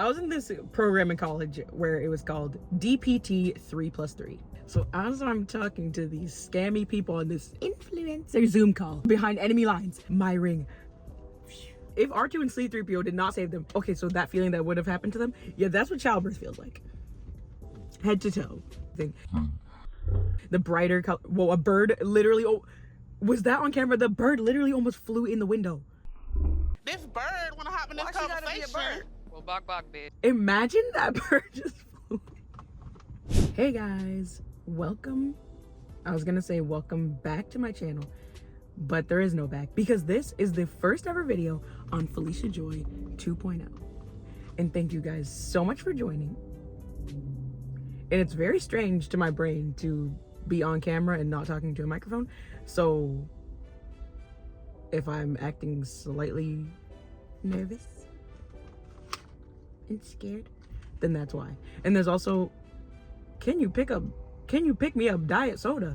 I was in this program in college where it was called DPT 3+3. So as I'm talking to these scammy people on this influencer Zoom call behind enemy lines, my ring. If R2 and C-3PO did not save them, okay, so that feeling that would have happened to them, yeah, that's what childbirth feels like. Head to toe. The brighter color, well, a bird literally, oh, was that on camera? The bird literally almost flew in the window. This bird wanna hop in this conversation. Well, bok, bitch. Imagine that bird just flew. Hey guys, welcome. I was gonna say welcome back to my channel, but there is no back because this is the first ever video on Felicia Joy 2.0. And thank you guys so much for joining. And it's very strange to my brain to be on camera and not talking to a microphone. So if I'm acting slightly nervous and scared, then that's why. And there's also, can you pick me up diet soda?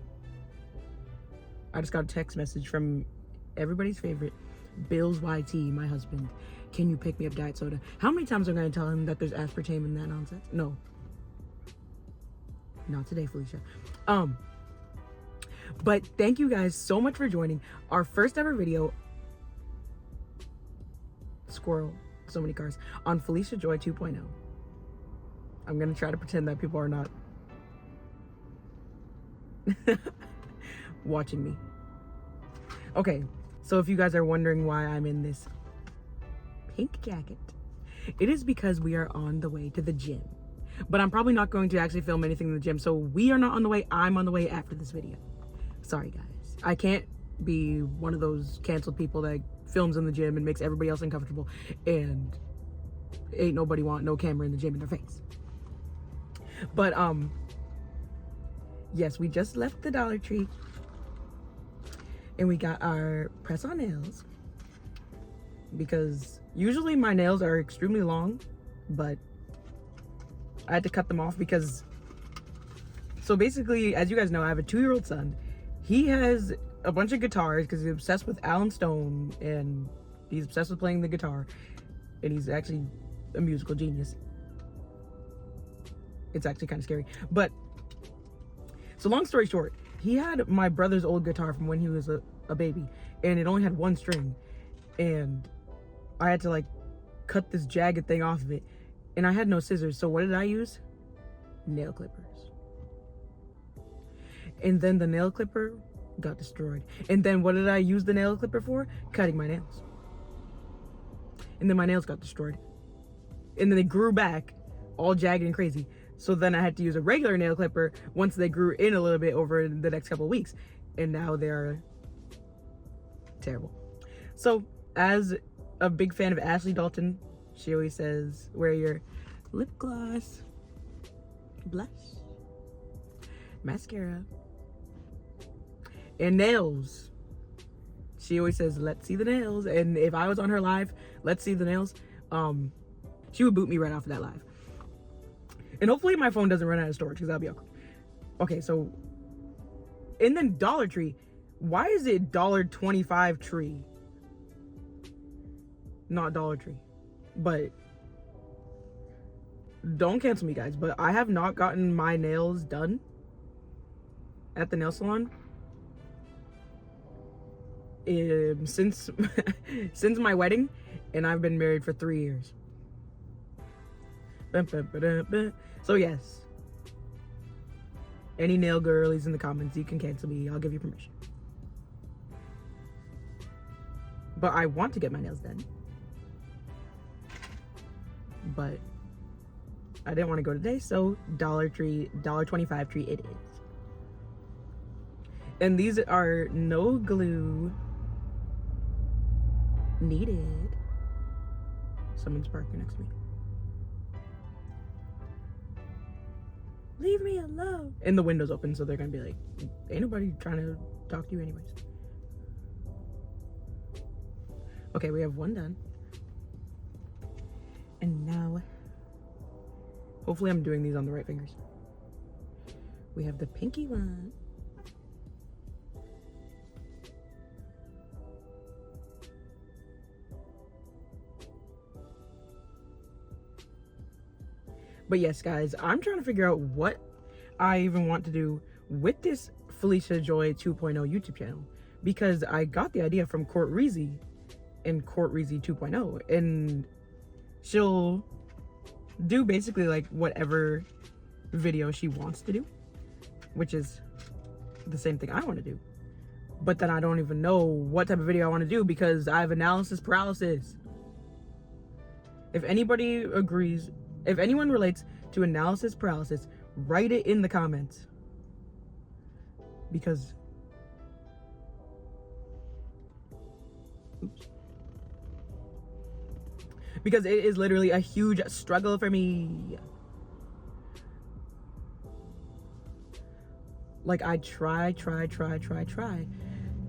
I just got a text message from everybody's favorite, Bill's YT, my husband. Can you pick me up diet soda? How many times am I gonna tell him that there's aspartame in that nonsense? No. Not today, Felicia. But thank you guys so much for joining our first ever video. Squirrel, so many cars, on Felicia Joy 2.0. I'm gonna try to pretend that people are not watching me. Okay, so if you guys are wondering why I'm in this pink jacket, it is because we are on the way to the gym. But I'm probably not going to actually film anything in the gym, so we are not on the way. I'm on the way after this video. Sorry guys, I can't be one of those canceled people that films in the gym and makes everybody else uncomfortable and ain't nobody want no camera in the gym in their face. But yes, we just left the Dollar Tree and we got our press-on nails because usually my nails are extremely long, but I had to cut them off because, so basically, as you guys know, I have a 2-year-old son. He has a bunch of guitars because he's obsessed with Alan Stone and he's obsessed with playing the guitar, and he's actually a musical genius. It's actually kind of scary. But so long story short, he had my brother's old guitar from when he was a baby, and it only had 1 string, and I had to like cut this jagged thing off of it, and I had no scissors. So what did I use? Nail clippers. And then the nail clipper got destroyed. And then what did I use the nail clipper for? Cutting my nails. And then my nails got destroyed. And then they grew back all jagged and crazy. So then I had to use a regular nail clipper once they grew in a little bit over the next couple of weeks. And now they're terrible. So as a big fan of Ashley Dalton, she always says, wear your lip gloss, blush, mascara, and nails. She always says, let's see the nails. And if I was on her live, let's see the nails, she would boot me right off of that live. And hopefully my phone doesn't run out of storage because that'll be awkward. Okay, so, and then Dollar Tree. Why is it $1.25 tree? Not Dollar Tree. But don't cancel me, guys, but I have not gotten my nails done at the nail salon since since my wedding, and I've been married for 3 years. So yes, any nail girlies in the comments, you can cancel me. I'll give you permission. But I want to get my nails done, but I didn't want to go today, so Dollar Tree, $1.25 tree it is. And these are no glue needed. Someone's parking next to me. Leave me alone. And the window's open, so they're gonna be like, ain't nobody trying to talk to you anyways. Okay, we have 1 done. And now, hopefully I'm doing these on the right fingers. We have the pinky one. But yes, guys, I'm trying to figure out what I even want to do with this Felicia Joy 2.0 YouTube channel, because I got the idea from Court Reezy and Court Reezy 2.0, and she'll do basically like whatever video she wants to do, which is the same thing I want to do. But then I don't even know what type of video I want to do because I have analysis paralysis. If anybody agrees, if anyone relates to analysis paralysis, write it in the comments. Because because it is literally a huge struggle for me. Like, I try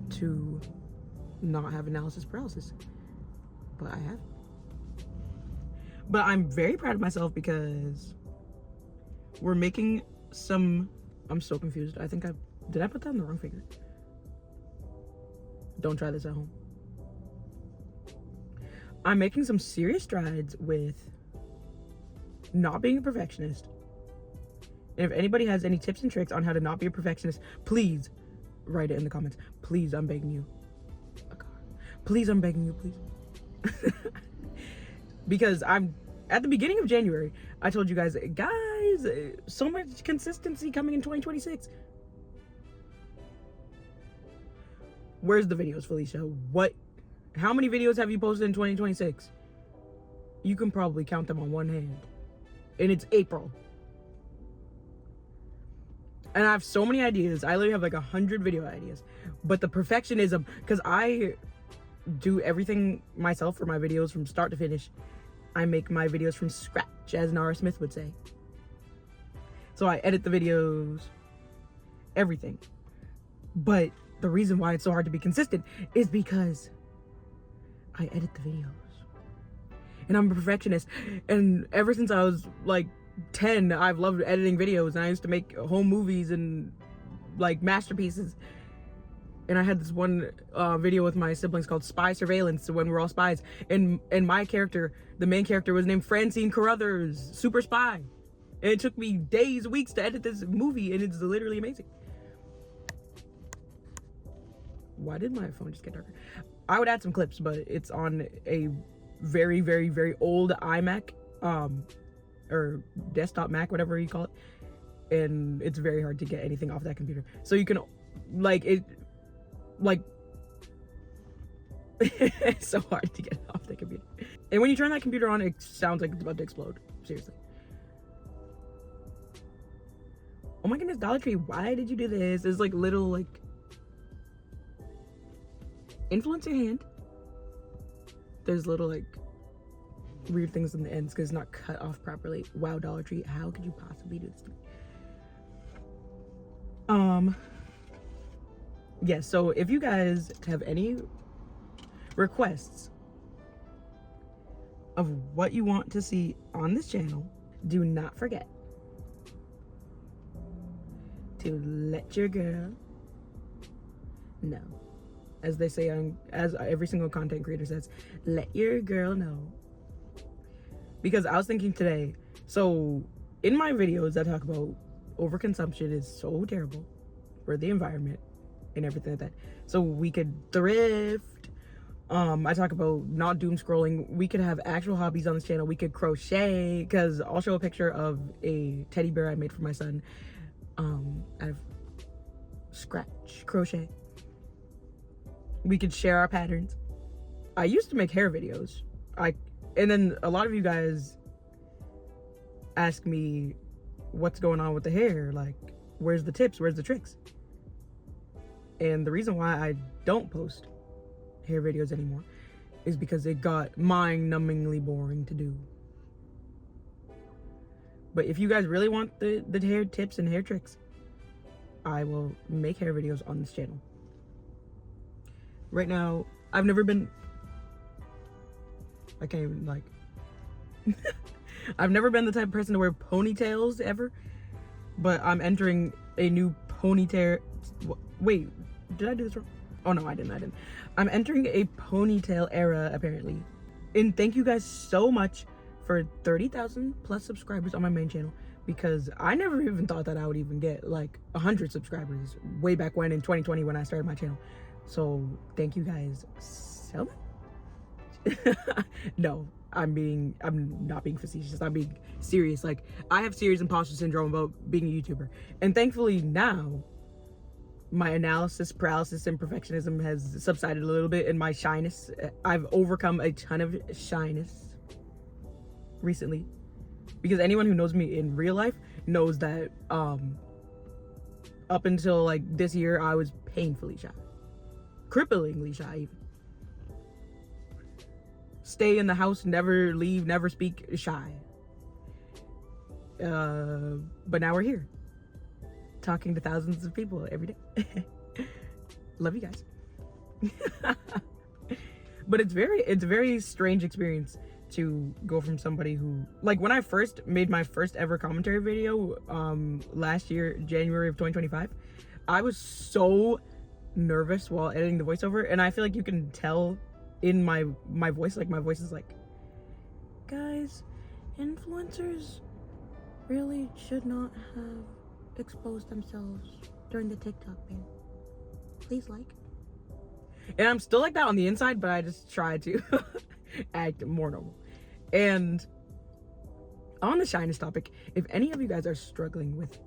to not have analysis paralysis, but I have. But I'm very proud of myself because we're making some, I'm so confused. I think did I put down the wrong figure? Don't try this at home. I'm making some serious strides with not being a perfectionist. And if anybody has any tips and tricks on how to not be a perfectionist, please write it in the comments. Please, I'm begging you. Oh God. Please, I'm begging you, please. Because I'm at the beginning of January, I told you guys, so much consistency coming in 2026. Where's the videos, Felicia? How many videos have you posted in 2026? You can probably count them on one hand. And it's April. And I have so many ideas. I literally have like 100 video ideas. But the perfectionism, because I do everything myself for my videos from start to finish. I make my videos from scratch, as Nara Smith would say. So I edit the videos, everything. But the reason why it's so hard to be consistent is because I edit the videos. And I'm a perfectionist. And ever since I was like 10, I've loved editing videos, and I used to make home movies and like masterpieces. And I had this one video with my siblings called Spy Surveillance, when we're all spies, and my character, the main character, was named Francine Carruthers, super spy. And it took me days, weeks to edit this movie, and it's literally amazing. Why did my phone just get darker? I would add some clips, but it's on a very, very, very old iMac, or desktop Mac, whatever you call it, and it's very hard to get anything off that computer. So you can, it's so hard to get off the computer. And when you turn that computer on, it sounds like it's about to explode. Seriously. Oh my goodness, Dollar Tree, why did you do this? It's like little, like, influence your hand. There's little, like, weird things in the ends because it's not cut off properly. Wow, Dollar Tree, how could you possibly do this to me? Yes, so if you guys have any requests of what you want to see on this channel, do not forget to let your girl know. As they say, as every single content creator says, let your girl know. Because I was thinking today, so in my videos I talk about overconsumption is so terrible for the environment and everything like that. So we could thrift. I talk about not doom scrolling. We could have actual hobbies on this channel. We could crochet, because I'll show a picture of a teddy bear I made for my son out of scratch crochet. We could share our patterns. I used to make hair videos. And then a lot of you guys ask me what's going on with the hair, like where's the tips, where's the tricks? And the reason why I don't post hair videos anymore is because it got mind-numbingly boring to do. But if you guys really want the hair tips and hair tricks, I will make hair videos on this channel. Right now, I've never been, I can't even, like, I've never been the type of person to wear ponytails ever, but I'm entering a new ponytail, wait, did I do this wrong? Oh no, I didn't. I'm entering a ponytail era, apparently. And thank you guys so much for for 30,000 plus subscribers on my main channel, because I never even thought that I would even get like 100 subscribers way back when in 2020 when I started my channel. So thank you guys so much. No, I'm not being facetious. I'm being serious. Like, I have serious imposter syndrome about being a YouTuber, and thankfully now my analysis paralysis and perfectionism has subsided a little bit, and my shyness, I've overcome a ton of shyness recently, because anyone who knows me in real life knows that up until like this year I was painfully shy, cripplingly shy even. Stay in the house, never leave, never speak, shy. But now we're here, talking to thousands of people every day. Love you guys. But it's a very strange experience to go from somebody who, like, when I first made my first ever commentary video last year, January of 2025, I was so nervous while editing the voiceover, and I feel like you can tell in my voice, like, my voice is like, guys, influencers really should not have exposed themselves during the TikTok ban. Please like. And I'm still like that on the inside, but I just try to act more normal. And on the shyness topic, if any of you guys are struggling with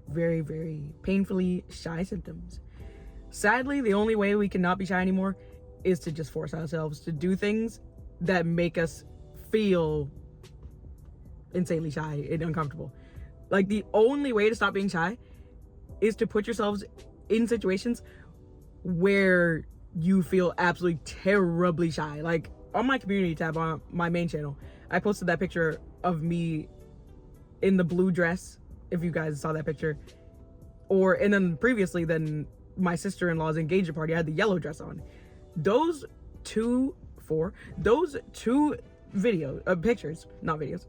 very, very painfully shy symptoms, sadly, the only way we can not be shy anymore is to just force ourselves to do things that make us feel insanely shy and uncomfortable. Like, the only way to stop being shy is to put yourselves in situations where you feel absolutely terribly shy. Like, on my community tab on my main channel, I posted that picture of me in the blue dress, if you guys saw that picture. And then previously, then my sister-in-law's engagement party, I had the yellow dress on. Those two pictures, not videos,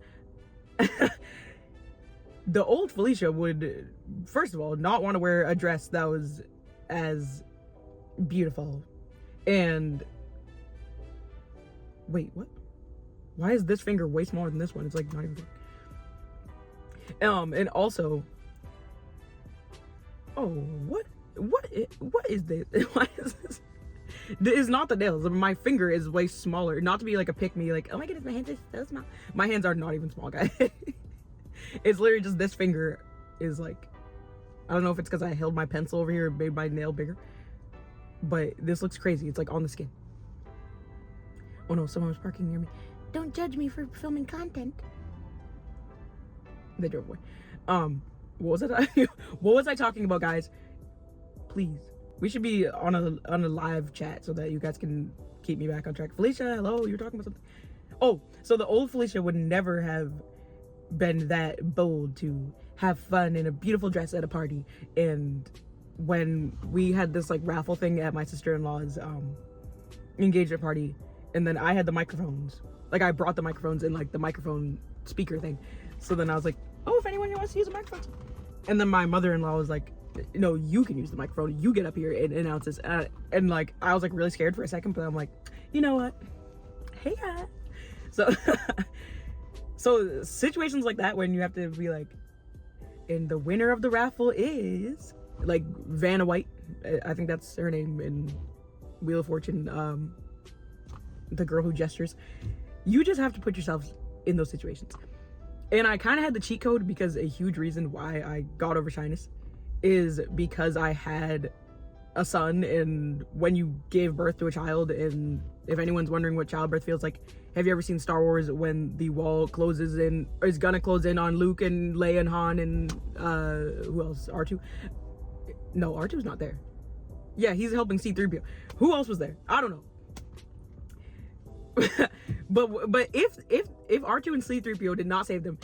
the old Felicia would, first of all, not want to wear a dress that was as beautiful. And wait, what? Why is this finger way smaller than this one? It's like not even big. And also, oh, what is this? Why is this? It's not the nails. My finger is way smaller. Not to be like a pick-me, like, oh my goodness, my hands are so small. My hands are not even small, guys. It's literally just this finger is like, I don't know if it's because I held my pencil over here and made my nail bigger, but this looks crazy. It's like on the skin. Oh no, someone was parking near me. Don't judge me for filming content. They drove away. What was I talking about, guys? Please. We should be on a live chat so that you guys can keep me back on track. Philicia, hello, you were talking about something. Oh, so the old Philicia would never have been that bold to have fun in a beautiful dress at a party. And when we had this like raffle thing at my sister-in-law's engagement party, and then I had the microphones, like I brought the microphones and like the microphone speaker thing. So then I was like, oh, if anyone here wants to use a microphone. And then my mother-in-law was like, no, you can use the microphone, you get up here and announce this. And like I was like really scared for a second, but I'm like, you know what, hey guys. So situations like that, when you have to be like, and the winner of the raffle is like Vanna White, I think that's her name in Wheel of Fortune, the girl who gestures. You just have to put yourselves in those situations. And I kind of had the cheat code, because a huge reason why I got over shyness is because I had a son, and when you gave birth to a child, and if anyone's wondering what childbirth feels like, have you ever seen Star Wars when the wall closes in, or is gonna close in on Luke and Leia and Han and who else? R2? No, R2's not there. Yeah, he's helping C-3PO. Who else was there? I don't know. but if R2 and C-3PO did not save them,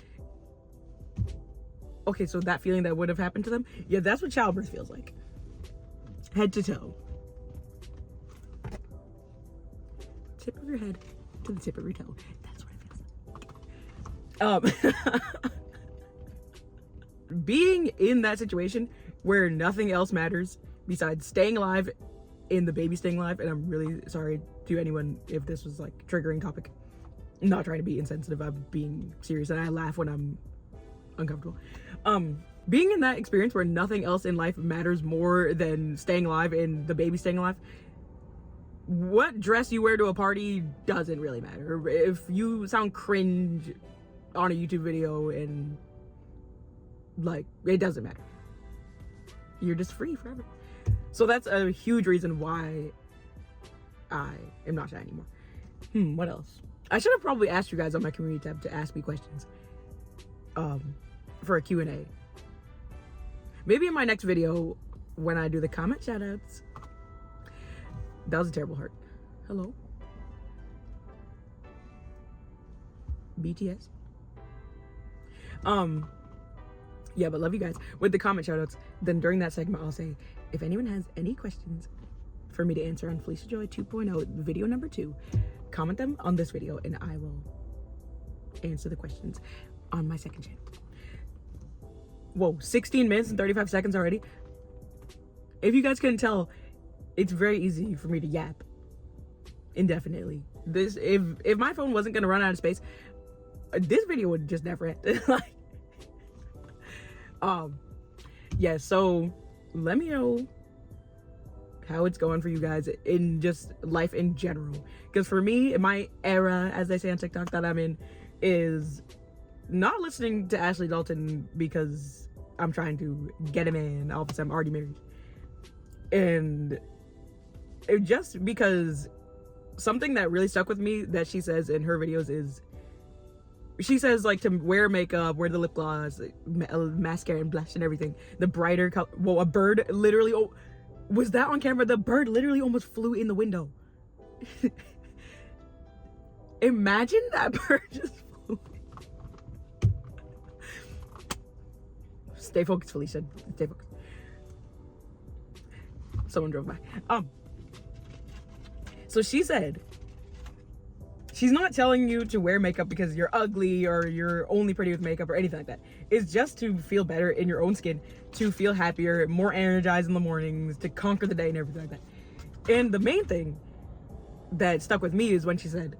okay, so that feeling that would have happened to them, yeah, that's what childbirth feels like. Head to toe. Tip of your head to the tip of your toe. That's what it feels like. Being in that situation where nothing else matters besides staying alive and the baby staying alive, and I'm really sorry to anyone if this was like triggering topic. not trying to be insensitive, I'm being serious, and I laugh when I'm uncomfortable. Being in that experience where nothing else in life matters more than staying alive and the baby staying alive, what dress you wear to a party doesn't really matter. If you sound cringe on a YouTube video, and like, it doesn't matter. You're just free forever. So that's a huge reason why I am not shy anymore. What else? I should have probably asked you guys on my community tab to ask me questions for a Q&A. Maybe in my next video when I do the comment shoutouts. That was a terrible heart. Hello? BTS? Yeah, but love you guys. With the comment shoutouts, then during that segment, I'll say, if anyone has any questions for me to answer on Felicia Joy 2.0, video number 2, comment them on this video, and I will answer the questions on my second channel. Whoa, 16 minutes and 35 seconds already? If you guys couldn't tell, it's very easy for me to yap indefinitely. This, if my phone wasn't gonna run out of space, this video would just never end. Like, yeah, so let me know how it's going for you guys in just life in general, because for me, my era, as they say on TikTok, that I'm in is not listening to Ashley Dalton because I'm trying to get a man, all of a sudden I'm already married, and it just because something that really stuck with me that she says in her videos is, she says, like, to wear makeup, wear the lip gloss, mascara and blush and everything, the brighter color. Whoa, a bird literally, oh, was that on camera? The bird literally almost flew in the window. Imagine that bird just flew. Stay focused, Felicia, stay focused. Someone drove by. So she said, she's not telling you to wear makeup because you're ugly or you're only pretty with makeup or anything like that. It's just to feel better in your own skin, to feel happier, more energized in the mornings, to conquer the day and everything like that. And the main thing that stuck with me is when she said,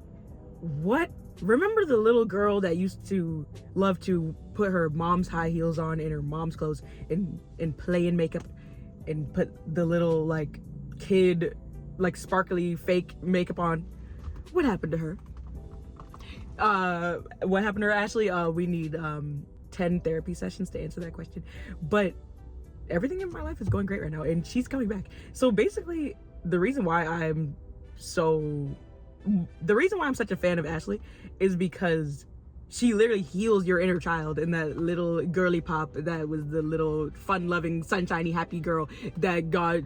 remember the little girl that used to love to put her mom's high heels on and her mom's clothes and play in makeup and put the little, like, kid, like, sparkly fake makeup on? What happened to her? What happened to her, Ashley? We need 10 therapy sessions to answer that question. But everything in my life is going great right now, and she's coming back. So basically, the reason why I'm such a fan of Ashley is because she literally heals your inner child, and that little girly pop that was the little fun-loving, sunshiny, happy girl that God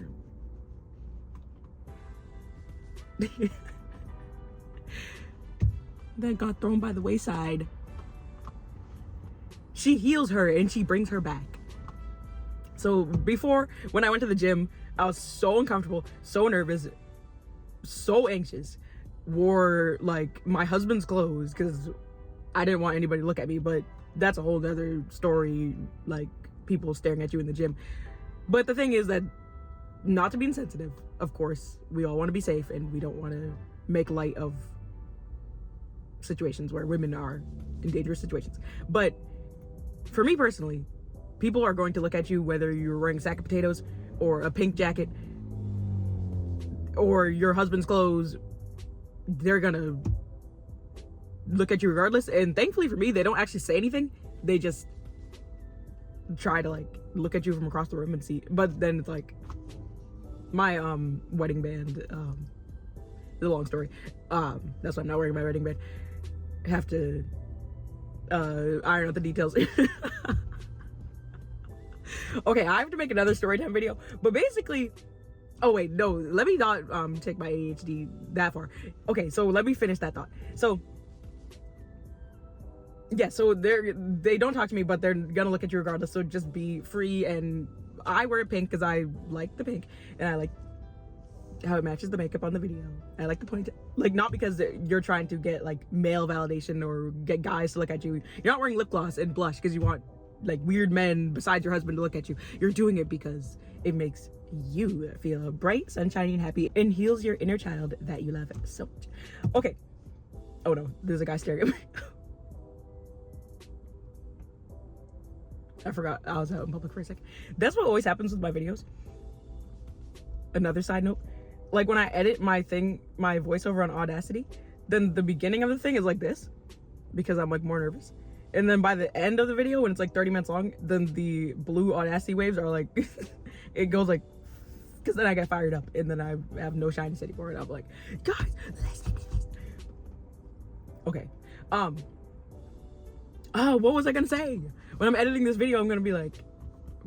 that got thrown by the wayside. She heals her and she brings her back. So before, when I went to the gym, I was so uncomfortable, so nervous, so anxious, wore like my husband's clothes because I didn't want anybody to look at me, but that's a whole other story, like people staring at you in the gym. But the thing is that, not to be insensitive, of course, we all want to be safe and we don't want to make light of situations where women are in dangerous situations. But for me personally, people are going to look at you whether you're wearing a sack of potatoes or a pink jacket or your husband's clothes. They're gonna look at you regardless, and thankfully for me, they don't actually say anything. They just try to like look at you from across the room and see. But then it's like my wedding band, it's a long story. That's why I'm not wearing my wedding band. I have to iron out the details. Okay, I have to make another story time video, but basically, oh wait, no, let me not take my ADHD that far. Okay, so let me finish that thought. So yeah, so they don't talk to me, but they're gonna look at you regardless, so just be free. And I wear pink because I like the pink, and I like how it matches the makeup on the video. I like the ponytail, like, not because you're trying to get like male validation or get guys to look at you. You're not wearing lip gloss and blush because you want like weird men besides your husband to look at you. You're doing it because it makes you feel bright, sunshiny, and happy, and heals your inner child that you love so much. Okay, Oh no, there's a guy staring at me. I forgot I was out in public for a second. That's what always happens with my videos. Another side note, like when I edit my voiceover on Audacity, then the beginning of the thing is like this, because I'm like more nervous. And then by the end of the video, when it's like 30 minutes long, then the blue Audacity waves are like, it goes like, because then I get fired up and then I have no shyness anymore. And I'm like, guys, listen to this. Okay. What was I gonna say? When I'm editing this video, I'm gonna be like,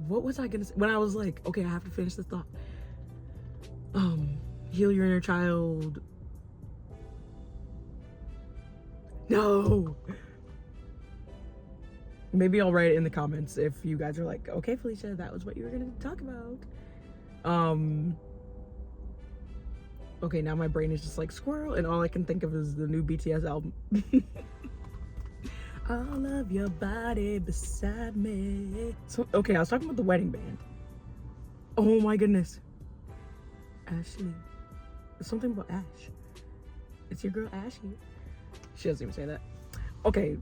what was I gonna say? When I was like, okay, I have to finish this thought. Heal your inner child. No. Maybe I'll write it in the comments if you guys are like, okay, Felicia, that was what you were gonna talk about. Okay, now my brain is just like squirrel, and all I can think of is the new BTS album. All of your body beside me. So, okay, I was talking about the wedding band. Oh my goodness. Ashley. Something about Ash. It's your girl Ashley. She doesn't even say that. Okay,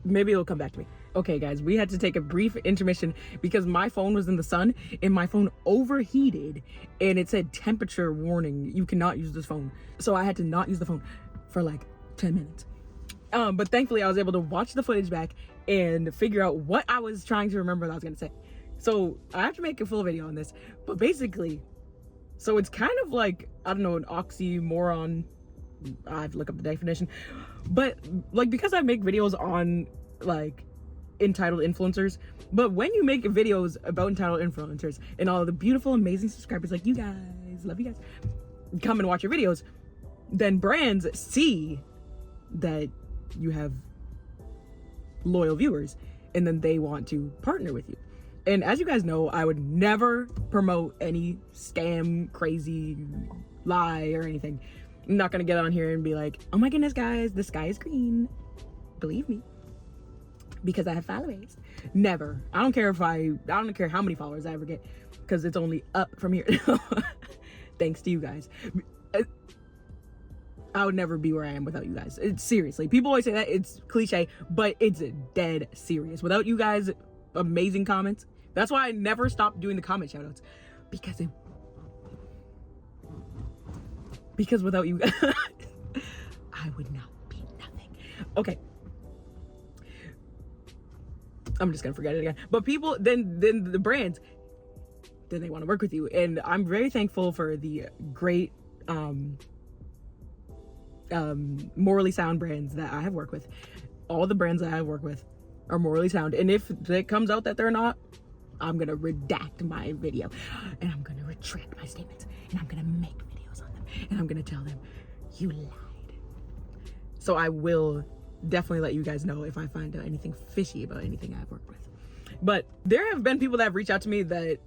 maybe it'll come back to me. Okay guys, we had to take a brief intermission because my phone was in the sun and my phone overheated and it said temperature warning, you cannot use this phone. So I had to not use the phone for like 10 minutes. But thankfully I was able to watch the footage back and figure out what I was trying to remember that I was gonna say. So I have to make a full video on this, but basically, so it's kind of like, I don't know, an oxymoron. I have to look up the definition, but like, because I make videos on like entitled influencers, but when you make videos about entitled influencers and all the beautiful, amazing subscribers like you guys, love you guys, come and watch your videos, then brands see that you have loyal viewers and then they want to partner with you. And as you guys know, I would never promote any scam, crazy lie or anything. I'm not gonna get on here and be like, oh my goodness guys, the sky is green, believe me, because I have followers. Never. I don't care how many followers I ever get, because it's only up from here. Thanks to you guys. I would never be where I am without you guys. It's seriously, people always say that, it's cliche, but it's dead serious. Without you guys amazing comments, that's why I never stopped doing the comment shoutouts, because without you guys I would not be nothing. Okay, I'm just gonna forget it again. But people, then the brands, then they want to work with you, and I'm very thankful for the great morally sound brands that I have worked with. All the brands that I have worked with are morally sound, and if it comes out that they're not, I'm gonna redact my video and I'm gonna retract my statements and I'm gonna make videos on them and I'm gonna tell them you lied. So I will definitely let you guys know if I find out anything fishy about anything I've worked with. But there have been people that have reached out to me that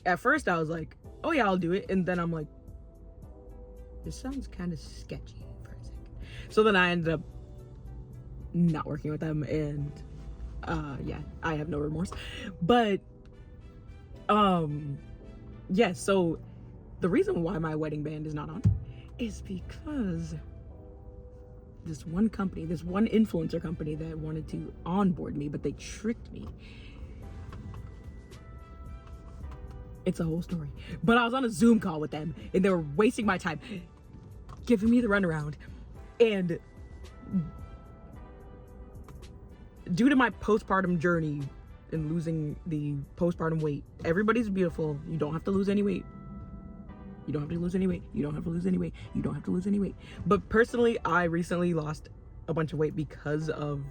at first I was like, oh yeah, I'll do it, and then I'm like, this sounds kind of sketchy for a second. So then I ended up not working with them, and yeah, I have no remorse. But yeah, so the reason why my wedding band is not on is because this one company, this one influencer company that wanted to onboard me, but they tricked me. It's a whole story. But I was on a Zoom call with them and they were wasting my time, giving me the runaround. And due to my postpartum journey and losing the postpartum weight, everybody's beautiful. You don't have to lose any weight. You don't have to lose any weight. You don't have to lose any weight. You don't have to lose any weight. But personally, I recently lost a bunch of weight because of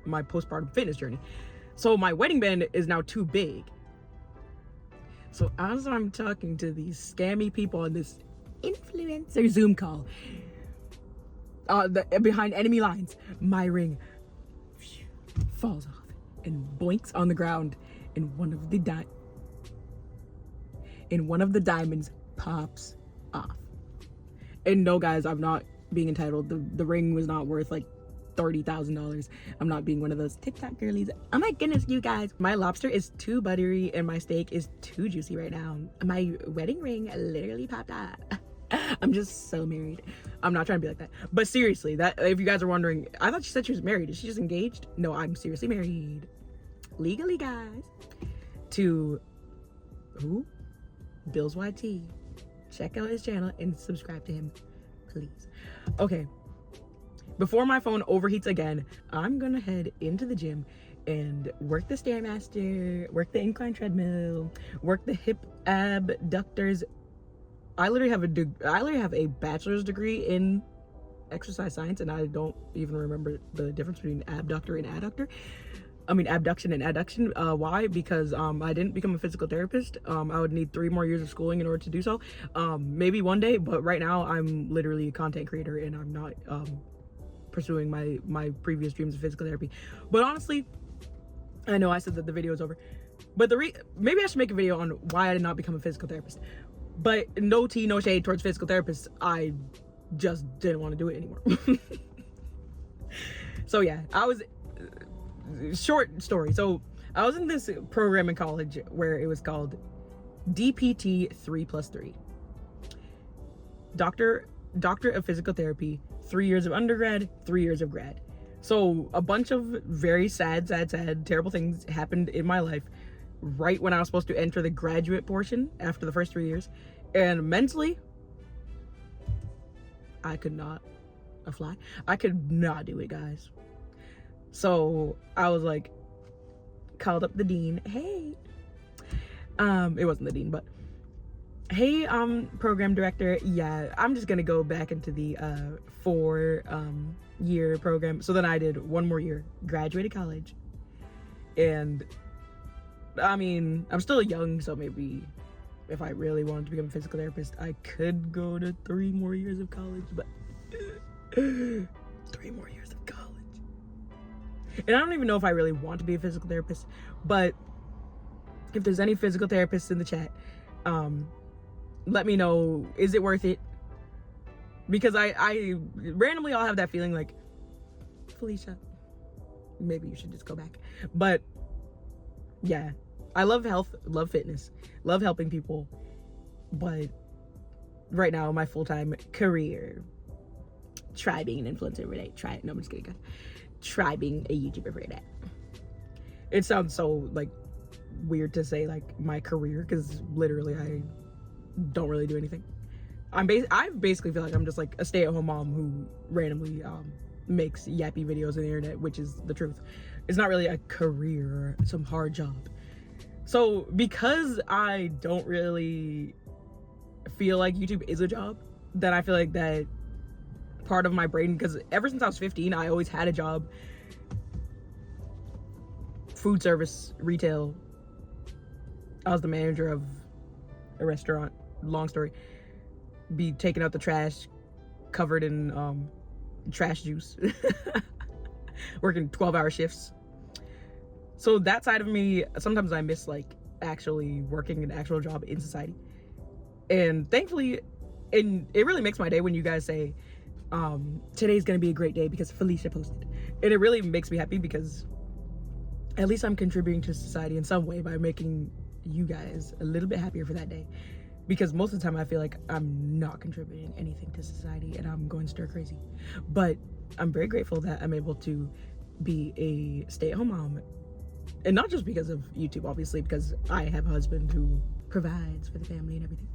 my postpartum fitness journey. So my wedding band is now too big. So as I'm talking to these scammy people on this influencer Zoom call, behind enemy lines, my ring falls off and boinks on the ground, and one of the diamonds pops off. And no guys, I'm not being entitled. The ring was not worth like $30,000. I'm not being one of those TikTok girlies. Oh my goodness, you guys, my lobster is too buttery and my steak is too juicy right now. My wedding ring literally popped off. I'm just so married. I'm not trying to be like that. But seriously, that if you guys are wondering, I thought she said she was married. Is she just engaged? No, I'm seriously married. Legally, guys. To who? Bill's YT. Check out his channel and subscribe to him, please. Okay. Before my phone overheats again, I'm gonna head into the gym and work the Stairmaster, work the incline treadmill, work the hip abductors. I literally have a bachelor's degree in exercise science, and I don't even remember the difference between abductor and adductor. I mean, abduction and adduction. Why? Because I didn't become a physical therapist. I would need 3 more years of schooling in order to do so. Maybe one day, but right now I'm literally a content creator, and I'm not pursuing my previous dreams of physical therapy. But honestly, I know I said that the video is over, but maybe I should make a video on why I did not become a physical therapist. But no tea, no shade towards physical therapists. I just didn't want to do it anymore. So yeah, short story. So I was in this program in college where it was called DPT 3+3. Doctor of Physical Therapy, 3 years of undergrad, 3 years of grad. So a bunch of very sad, terrible things happened in my life right when I was supposed to enter the graduate portion after the first 3 years. And mentally, I could not fly. I could not do it, guys. So I was like, called up the dean. Hey, it wasn't the dean, but hey, program director. Yeah, I'm just gonna go back into the 4-year program. So then I did 1 more year, graduated college, and I mean, I'm still young, so maybe if I really wanted to become a physical therapist, I could go to 3 more years of college, but 3 more years of college. And I don't even know if I really want to be a physical therapist, but if there's any physical therapists in the chat, let me know, is it worth it? Because I randomly I'll have that feeling like, Philicia, maybe you should just go back. But yeah, I love health, love fitness, love helping people, but right now my full-time career, try being an influencer every day. Try it. No, I'm just kidding, guys. Try being a YouTuber every day. It sounds so like weird to say like my career, because literally I don't really do anything. I basically feel like I'm just like a stay-at-home mom who randomly makes yappy videos on the internet, which is the truth. It's not really a career or some hard job. So because I don't really feel like YouTube is a job, then I feel like that part of my brain, because ever since I was 15, I always had a job. Food service, retail. I was the manager of a restaurant. Long story. Be taking out the trash covered in trash juice. Working 12-hour shifts. So that side of me, sometimes I miss like actually working an actual job in society. And thankfully, and it really makes my day when you guys say, today's gonna be a great day because Philicia posted. And it really makes me happy because at least I'm contributing to society in some way by making you guys a little bit happier for that day. Because most of the time I feel like I'm not contributing anything to society and I'm going stir crazy. But I'm very grateful that I'm able to be a stay-at-home mom. And not just because of YouTube, obviously, because I have a husband who provides for the family and everything.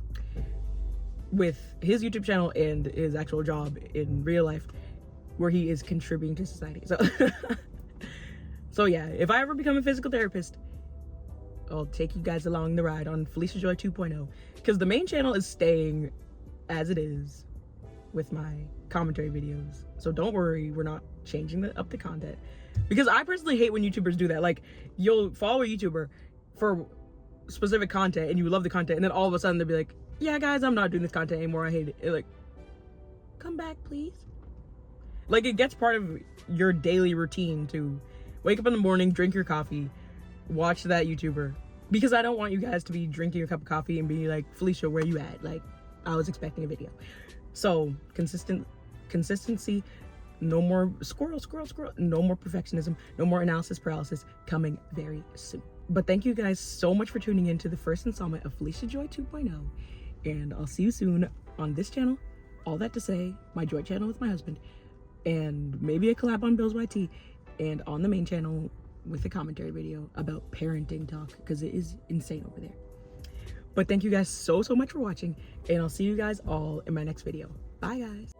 With his YouTube channel and his actual job in real life, where he is contributing to society. So yeah, if I ever become a physical therapist, I'll take you guys along the ride on Philicia Joy 2.0, because the main channel is staying as it is with my commentary videos. So don't worry, we're not changing up the content. Because I personally hate when YouTubers do that. Like, you'll follow a YouTuber for specific content and you love the content, and then all of a sudden they'll be like, yeah guys, I'm not doing this content anymore, I hate it. Like, come back please. Like, it gets part of your daily routine to wake up in the morning, drink your coffee, watch that YouTuber. Because I don't want you guys to be drinking your cup of coffee and be like, Philicia, where you at? Like, I was expecting a video. So consistency, no more squirrel, no more perfectionism, no more analysis paralysis, coming very soon. But thank you guys so much for tuning in to the first installment of Philicia Joy 2.0, and I'll see you soon on this channel all that to say, my joint channel with my husband, and maybe a collab on Bill's YT, and on the main channel with a commentary video about parenting talk, because it is insane over there. But thank you guys so much for watching, and I'll see you guys all in my next video. Bye guys.